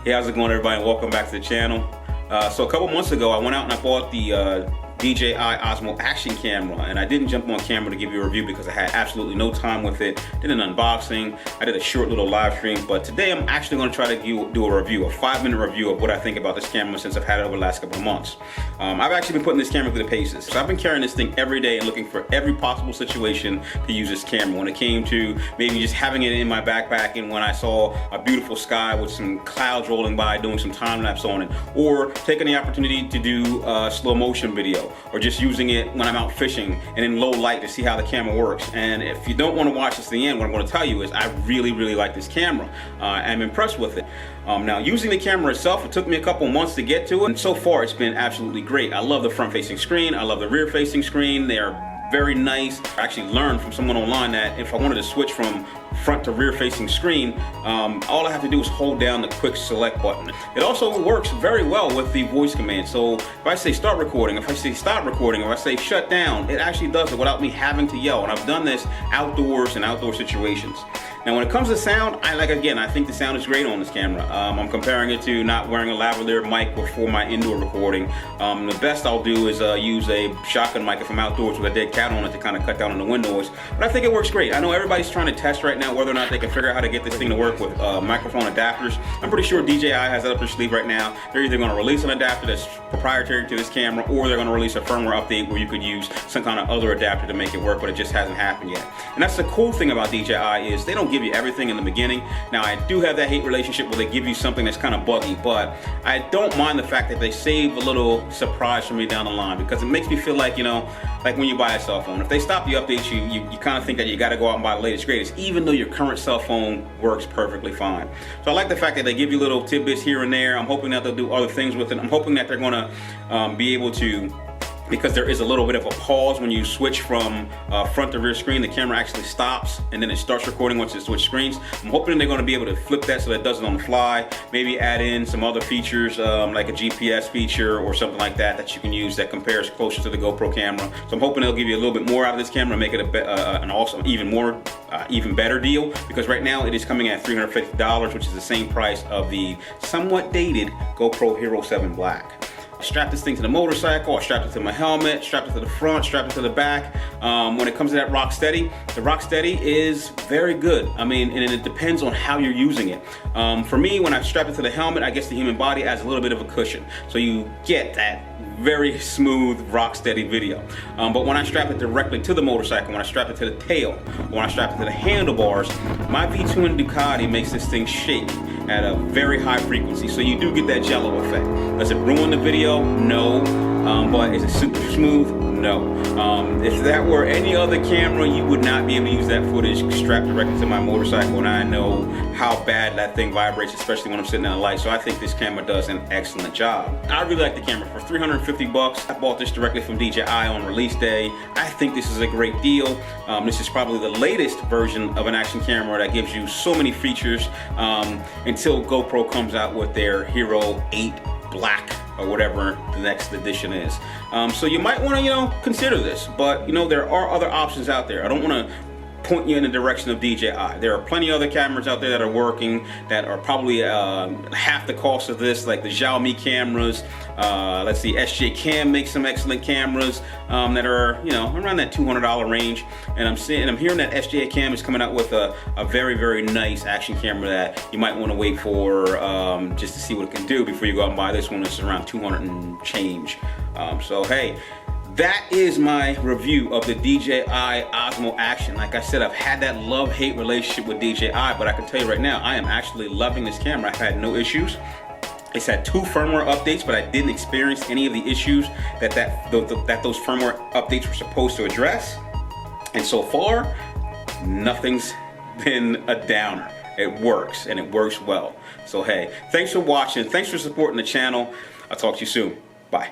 Hey, how's it going, everybody, and welcome back to the channel. So a couple months ago, I went out and I bought the Dji Osmo Action camera, and I didn't jump on camera to give you a review because I had absolutely no time with it. Did an unboxing, I did a short little live stream, but today I'm actually going to try to do a review, a 5-minute review of what I think about this camera since I've had it over the last couple of months. I've actually been putting this camera through the paces. So I've been carrying this thing every day and looking for every possible situation to use this camera. When it came to maybe just having it in my backpack, and when I saw a beautiful sky with some clouds rolling by, doing some time lapse on it, or taking the opportunity to do a slow motion video, or just using it when I'm out fishing and in low light to see how the camera works. And if you don't want to watch this to the end, what I'm going to tell you is I really like this camera. I'm impressed with it. Now, using the camera itself, it took me a couple months to get to it, and so far it's been absolutely great. I love the front facing screen, I love the rear facing screen. They are very nice. I actually learned from someone online that if I wanted to switch from front to rear facing screen, all I have to do is hold down the quick select button. It also works very well with the voice command. So if I say start recording, if I say stop recording, if I say shut down, it actually does it without me having to yell. And I've done this outdoors and outdoor situations. Now, when it comes to sound, I think the sound is great on this camera. I'm comparing it to not wearing a lavalier mic before my indoor recording. The best I'll do is use a shotgun mic if I'm outdoors with a dead cat on it to kind of cut down on the wind noise. But I think it works great. I know everybody's trying to test right now whether or not they can figure out how to get this thing to work with microphone adapters. I'm pretty sure DJI has that up their sleeve right now. They're either going to release an adapter that's proprietary to this camera, or they're going to release a firmware update where you could use some kind of other adapter to make it work, but it just hasn't happened yet. And that's the cool thing about DJI is they don't give you everything in the beginning. Now, I do have that hate relationship where they give you something that's kind of buggy, but I don't mind the fact that they save a little surprise for me down the line, because it makes me feel like, you know, like when you buy a cell phone, if they stop the updates, you kind of think that you got to go out and buy the latest greatest, even though your current cell phone works perfectly fine. So I like the fact that they give you little tidbits here and there. I'm hoping that they'll do other things with it. I'm hoping that they're going to be able to, because there is a little bit of a pause when you switch from front to rear screen, the camera actually stops and then it starts recording once it switches screens. I'm hoping they're going to be able to flip that so that it does it on the fly, maybe add in some other features like a GPS feature or something like that that you can use that compares closer to the GoPro camera. So I'm hoping they'll give you a little bit more out of this camera, make it an awesome, even better deal, because right now it is coming at $350, which is the same price of the somewhat dated GoPro Hero 7 Black. I strapped this thing to the motorcycle, I strapped it to my helmet, strapped it to the front, strapped it to the back. When it comes to that rock steady, the rock steady is very good. I mean, and it depends on how you're using it. For me, when I strap it to the helmet, I guess the human body adds a little bit of a cushion. So you get that very smooth rock steady video. But when I strap it directly to the motorcycle, when I strap it to the tail, when I strap it to the handlebars, my V2 Ducati makes this thing shake at a very high frequency. So you do get that jello effect. Does it ruin the video? No. But is it super smooth? No. If that were any other camera, you would not be able to use that footage strapped directly to my motorcycle, and I know how bad that thing vibrates, especially when I'm sitting in the light. So I think this camera does an excellent job. I really like the camera. For $350, I bought this directly from DJI on release day. I think this is a great deal. This is probably the latest version of an action camera that gives you so many features until GoPro comes out with their Hero 8 Black or whatever the next edition is. So you might want to, consider this, but there are other options out there. I don't want to point you in the direction of DJI. There are plenty of other cameras out there that are working that are probably half the cost of this, like the Xiaomi cameras. Let's see, SJ Cam makes some excellent cameras that are around that $200 range. And I'm hearing that SJ Cam is coming out with a very nice action camera that you might want to wait for just to see what it can do before you go out and buy this one. It's around 200 and change. So hey, that is my review of the DJI Osmo Action. Like I said, I've had that love-hate relationship with DJI, but I can tell you right now, I am actually loving this camera. I've had no issues. It's had 2 firmware updates, but I didn't experience any of the issues that those firmware updates were supposed to address. And so far, nothing's been a downer. It works, and it works well. So hey, thanks for watching. Thanks for supporting the channel. I'll talk to you soon. Bye.